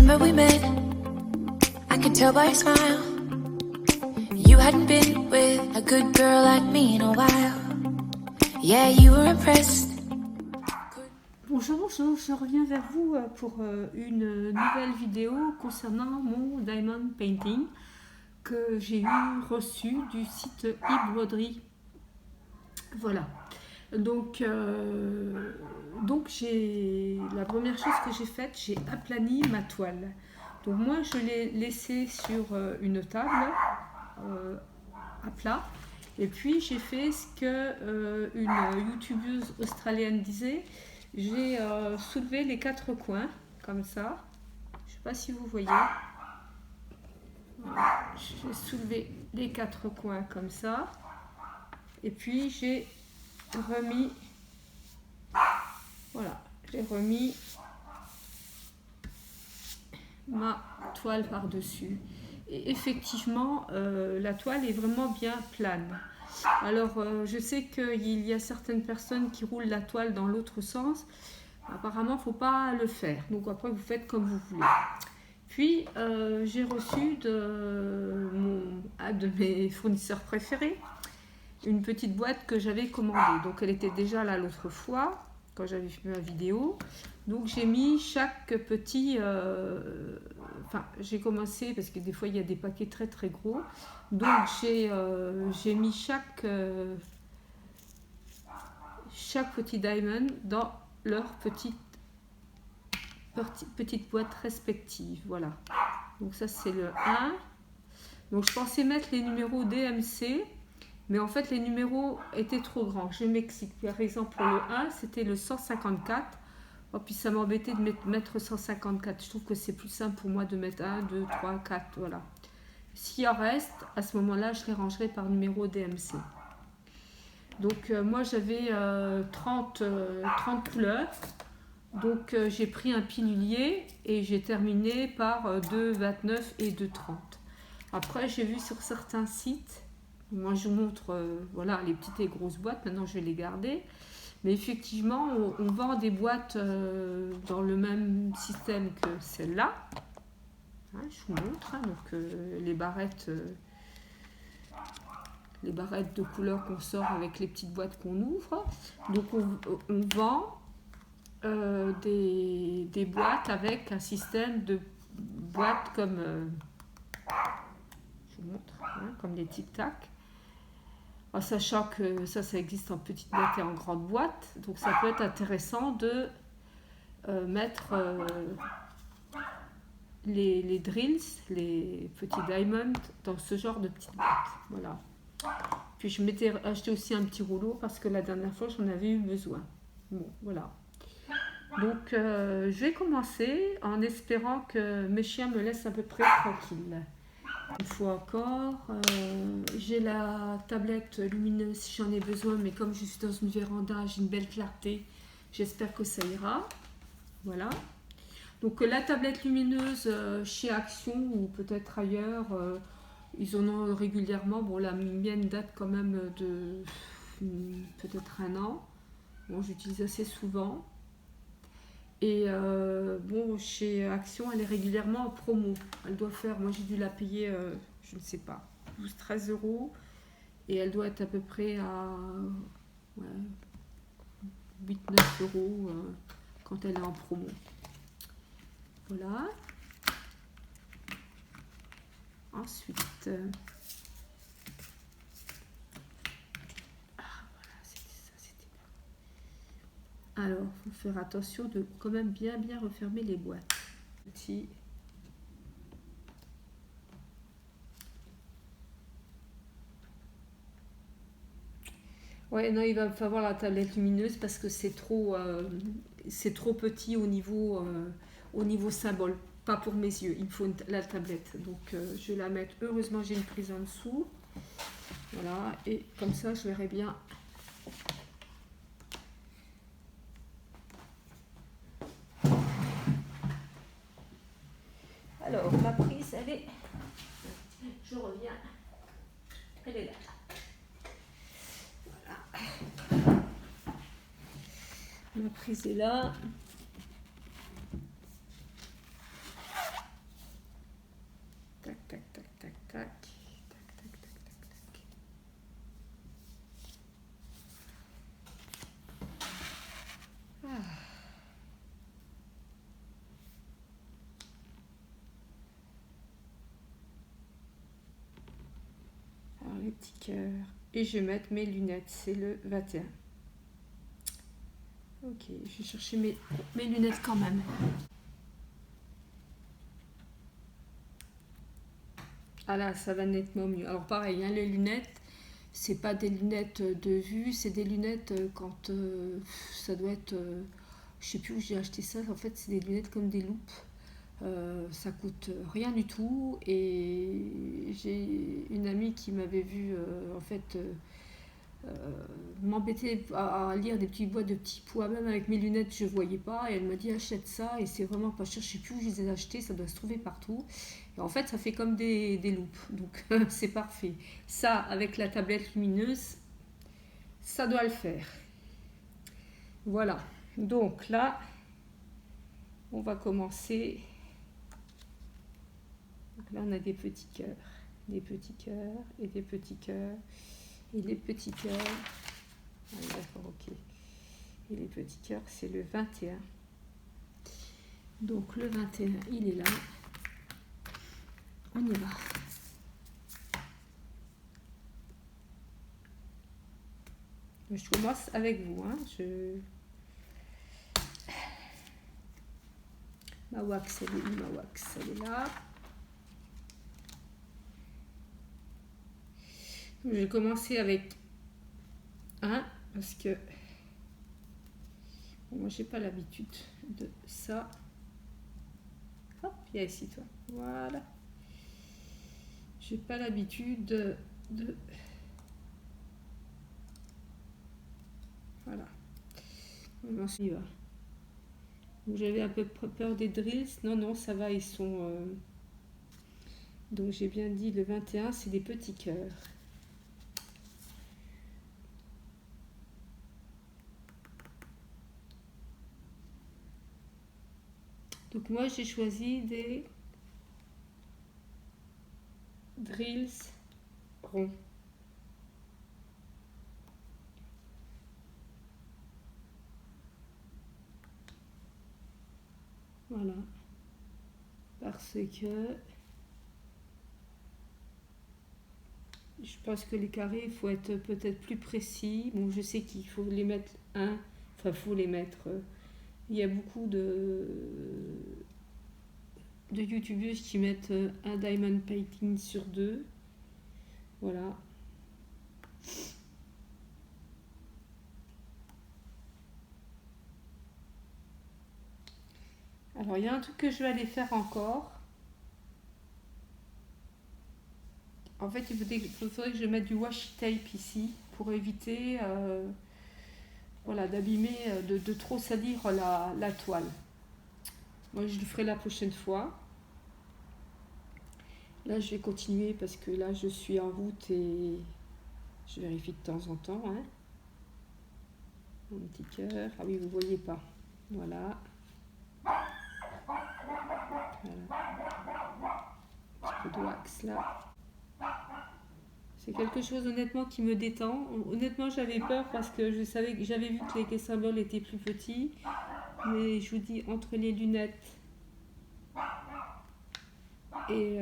Remember we met, I could tell by your smile. You hadn't been with a good girl like me in a while. Yeah, you were impressed. Bonjour, bonjour, je reviens vers vous pour une nouvelle vidéo concernant mon diamond painting que j'ai reçu du site eBroderie. Voilà. Donc la première chose que j'ai faite, j'ai aplani ma toile. Donc moi je l'ai laissée sur une table à plat. Et puis j'ai fait ce que une youtubeuse australienne disait. J'ai soulevé les quatre coins comme ça. Je ne sais pas si vous voyez. Voilà. J'ai soulevé les quatre coins comme ça. Et puis j'ai remis, voilà, j'ai remis ma toile par-dessus. Et effectivement, la toile est vraiment bien plane. Alors, je sais qu'il y a certaines personnes qui roulent la toile dans l'autre sens. Apparemment, il ne faut pas le faire. Donc après, vous faites comme vous voulez. Puis, j'ai reçu un de mes fournisseurs préférés une petite boîte que j'avais commandée. Donc, elle était déjà là l'autre fois, quand j'avais fait ma vidéo. Donc, j'ai mis chaque petit... Enfin, j'ai commencé, parce que des fois, il y a des paquets très très gros. Donc, j'ai mis chaque petit diamond dans leur petite boîte respective. Voilà. Donc, ça, c'est le 1. Donc, je pensais mettre les numéros DMC. Mais en fait, les numéros étaient trop grands. Je m'explique. Par exemple, le 1, c'était le 154. Oh, puis ça m'embêtait de mettre 154. Je trouve que c'est plus simple pour moi de mettre 1, 2, 3, 4. Voilà. S'il en reste, à ce moment-là, je les rangerai par numéro DMC. Donc, moi, j'avais 30 couleurs. Donc, j'ai pris un pilulier et j'ai terminé par 2,29 et 2,30. Après, j'ai vu sur certains sites... Moi, je vous montre voilà, les petites et grosses boîtes. Maintenant, je vais les garder. Mais effectivement, on vend des boîtes dans le même système que celle-là. Hein, je vous montre. Hein, donc, les barrettes de couleur qu'on sort avec les petites boîtes qu'on ouvre. Donc, on vend des boîtes avec un système de boîtes comme... je vous montre, hein, comme les tic-tac. En sachant que ça existe en petite boîte et en grande boîte. Donc ça peut être intéressant de mettre les drills, les petits diamonds, dans ce genre de petite boîte. Voilà. Puis je m'étais acheté aussi un petit rouleau parce que la dernière fois j'en avais eu besoin. Bon, voilà. Donc je vais commencer en espérant que mes chiens me laissent à peu près tranquille. Une fois encore, j'ai la tablette lumineuse si j'en ai besoin, mais comme je suis dans une véranda, j'ai une belle clarté, j'espère que ça ira. Voilà. Donc la tablette lumineuse chez Action ou peut-être ailleurs, ils en ont régulièrement. Bon, la mienne date quand même de peut-être 1 an. Bon, j'utilise assez souvent. Et bon, chez Action, elle est régulièrement en promo. Elle doit faire, moi j'ai dû la payer, je ne sais pas, 12-13 €. Et elle doit être à peu près à 8-9 € quand elle est en promo. Voilà. Ensuite... Alors, il faut faire attention de quand même bien refermer les boîtes. Petit. Ouais, non, il va falloir la tablette lumineuse parce que c'est trop petit au niveau symbole. Pas pour mes yeux, il me faut la tablette. Donc, je vais la mettre. Heureusement, j'ai une prise en dessous. Voilà, et comme ça, je verrai bien. Alors, ma prise, elle est... Je reviens. Elle est là. Voilà. Ma prise est là. petit cœur. Et je vais mettre mes lunettes, c'est le 21. Ok, je vais chercher mes lunettes quand même. Ah là, ça va nettement mieux. Alors pareil, hein, les lunettes, c'est pas des lunettes de vue, c'est des lunettes quand ça doit être... je sais plus où j'ai acheté ça, en fait c'est des lunettes comme des loupes. Ça coûte rien du tout et j'ai une amie qui m'avait vu en fait m'embêter à lire des petites boîtes de petits pois, même avec mes lunettes je voyais pas, et elle m'a dit achète ça, et c'est vraiment pas cher, je sais plus où je les ai achetés, ça doit se trouver partout, et en fait ça fait comme des loupes, donc c'est parfait. Ça avec la tablette lumineuse, ça doit le faire. Voilà, donc là on va commencer. Donc là on a des petits cœurs et des petits cœurs et des petits cœurs. Ah, d'accord, ok. Et les petits cœurs, c'est le 21. Donc le 21, il est là. On y va. Je commence avec vous. Hein. Ma wax, elle est où? Ma wax, elle est là. Je vais commencer avec un parce que bon, moi j'ai pas l'habitude de ça. Hop, viens ici toi. Voilà. J'ai pas l'habitude de voilà. On y va. J'avais un peu peur des drills. Non, ça va, ils sont... Donc j'ai bien dit le 21, c'est des petits cœurs. Donc moi j'ai choisi des drills ronds. Voilà. Parce que je pense que les carrés, il faut être peut-être plus précis. Bon, je sais qu'il faut les mettre faut les mettre. Il y a beaucoup de youtubeuses qui mettent un diamond painting sur 2. Voilà. Alors, il y a un truc que je vais aller faire encore. En fait, il faudrait que je mette du washi tape ici pour éviter voilà, d'abîmer, de trop salir la toile. Moi, je le ferai la prochaine fois. Là, je vais continuer parce que là, je suis en route et je vérifie de temps en temps. Hein. Un petit cœur. Ah oui, vous voyez pas. Voilà. Un petit peu de wax là. C'est quelque chose honnêtement qui me détend. Honnêtement, j'avais peur parce que je savais que j'avais vu que les symboles étaient plus petits. Mais je vous dis, entre les lunettes et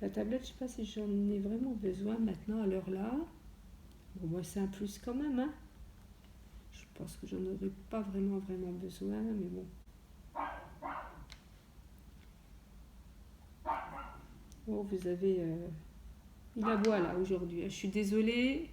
la tablette, je sais pas si j'en ai vraiment besoin maintenant à l'heure là. Bon, moi c'est un plus quand même. Hein. Je pense que j'en aurais pas vraiment besoin, mais bon. Oh, vous avez... il aboie là aujourd'hui. Je suis désolée.